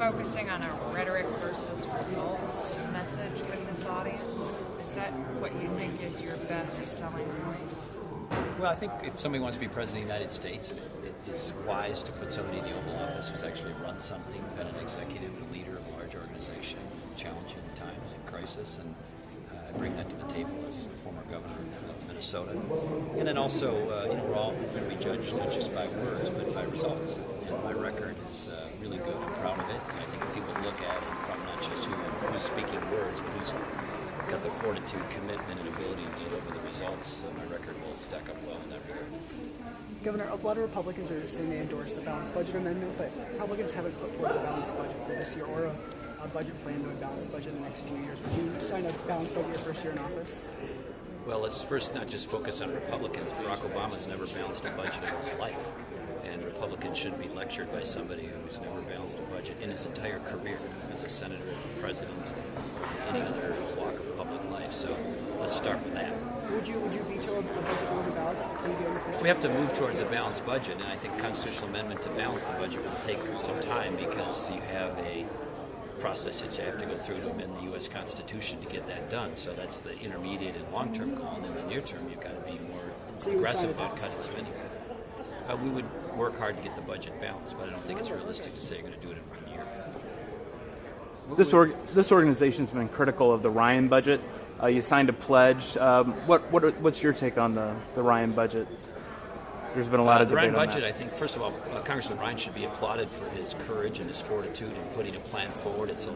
focusing on a rhetoric versus results message with this audience? Is that what you think is your best selling point? Well, I think if somebody wants to be president of the United States, it is wise to put somebody in the Oval Office who's actually run something, been an executive, a leader of a large organization, challenging times and crisis, and bring that to the table as a former governor of Minnesota. And then also, we're all going to be judged not just by words, but by results. And my record is really good. I'm proud of it. And I think if people look at it from not just who's speaking words, but who's got the fortitude, commitment, and ability to deliver the results, my record will stack up well in that regard. Governor, a lot of Republicans are saying they endorse a balanced budget amendment, but Republicans haven't put forth a balanced budget for this year or a budget plan with a balanced budget in the next few years. Would you sign a balanced budget your first year in office? Well, let's first not just focus on Republicans. Barack Obama's never balanced a budget in his life, and Republicans shouldn't be lectured by somebody who's never balanced a budget in his entire career as a senator, president, or any other walk of public life. So let's start with that. Would you veto a budget that was a balanced budget? We have to move towards a balanced budget, and I think constitutional amendment to balance the budget will take some time because you have a process that you have to go through to amend the U.S. Constitution to get that done. So that's the intermediate and long-term goal, and in the near term, you've got to be more aggressive about cutting spending. We would work hard to get the budget balanced, but I don't think it's realistic to say you're going to do it in 1 year. This organization's been critical of the Ryan budget. You signed a pledge. What's your take on the Ryan budget? There's been a lot of debate on that. The Ryan budget, I think, first of all, Congressman Ryan should be applauded for his courage and his fortitude in putting a plan forward. At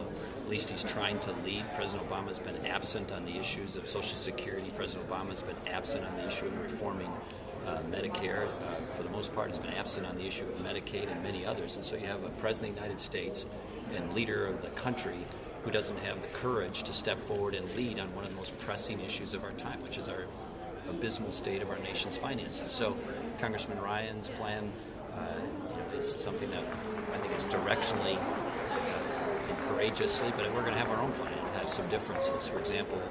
least he's trying to lead. President Obama's been absent on the issues of Social Security. President Obama's been absent on the issue of reforming Medicare. For the most part, has been absent on the issue of Medicaid and many others. And so you have a president of the United States and leader of the country who doesn't have the courage to step forward and lead on one of the most pressing issues of our time, which is our abysmal state of our nation's finances. So Congressman Ryan's plan is something that I think is directionally and courageously, but we're going to have our own plan and have some differences. For example,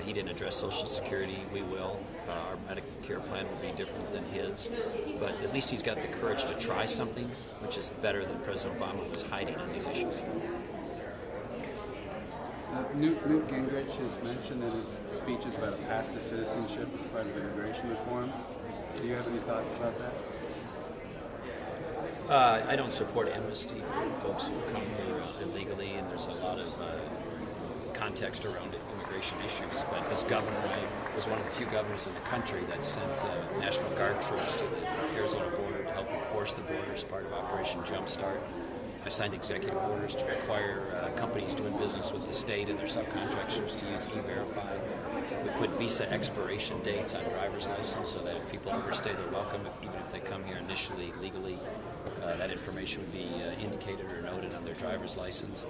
he didn't address Social Security. We will. Our Medicare plan will be different than his, but at least he's got the courage to try something, which is better than President Obama, who was hiding on these issues. Newt Gingrich has mentioned in his speeches about a path to citizenship as part of immigration reform. Do you have any thoughts about that? I don't support amnesty for folks who come here illegally, and there's a lot of context around immigration issues. But as governor, I was one of the few governors in the country that sent National Guard troops to the Arizona border to help enforce the border as part of Operation Jumpstart. I signed executive orders to require companies doing business with the state and their subcontractors to use E-Verify. We put visa expiration dates on driver's license so that if people overstay their welcome, even if they come here initially legally, that information would be indicated or noted on their driver's license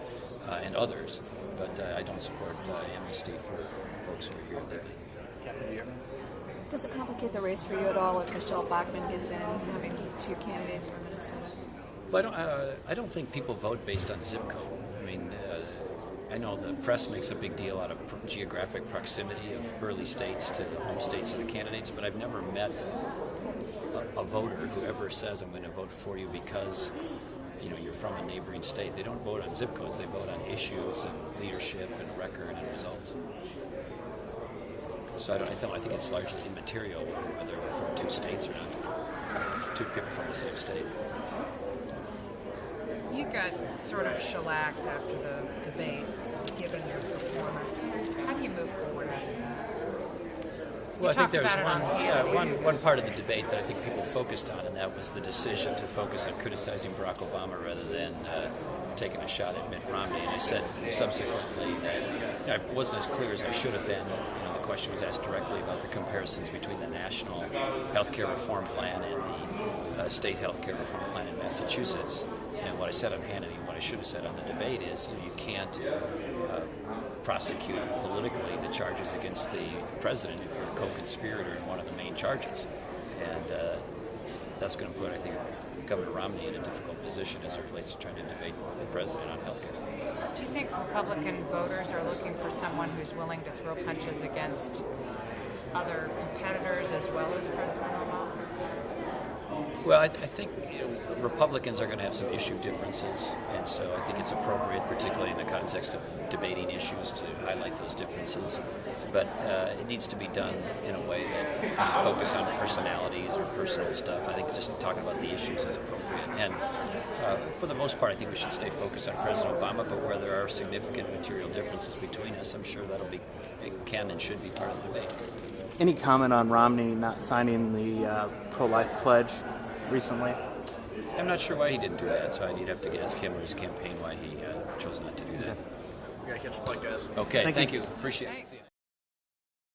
and others. But I don't support amnesty for folks who are here illegally. Does it complicate the race for you at all if Michelle Bachmann gets in, having two candidates for Minnesota? Well, I don't think people vote based on zip code. I mean, I know the press makes a big deal out of geographic proximity of early states to the home states of the candidates, but I've never met a voter who ever says, I'm going to vote for you because you're from a neighboring state. They don't vote on zip codes. They vote on issues and leadership and record and results. So I think it's largely immaterial whether we're from two states or not. Two people from the same state. You got sort of shellacked after the debate, given your performance. How do you move forward after that? Well, I think there was one part of the debate that I think people focused on, and that was the decision to focus on criticizing Barack Obama rather than taking a shot at Mitt Romney. And I said subsequently that I wasn't as clear as I should have been. The question was asked directly about the comparisons between the national health care reform plan and the state health care reform plan in Massachusetts. And what I said on Hannity and what I should have said on the debate is you can't prosecute politically the charges against the president if you're a co-conspirator in one of the main charges. And that's going to put, I think, Governor Romney in a difficult position as it relates to trying to debate the president on health care. Do you think Republican voters are looking for someone who's willing to throw punches against other competitors as well as President Obama? Well, I think Republicans are going to have some issue differences, and so I think it's appropriate, particularly in the context of debating issues, to highlight those differences. But it needs to be done in a way that doesn't focus on personalities or personal stuff. I think just talking about the issues is appropriate. And for the most part, I think we should stay focused on President Obama, but where there are significant material differences between us, I'm sure it can and should be part of the debate. Any comment on Romney not signing the pro-life pledge recently? I'm not sure why he didn't do that, so I'd have to ask him or his campaign why he chose not to do that. We gotta catch the flight, guys. Okay, Thank thank you. you. Appreciate it. See ya.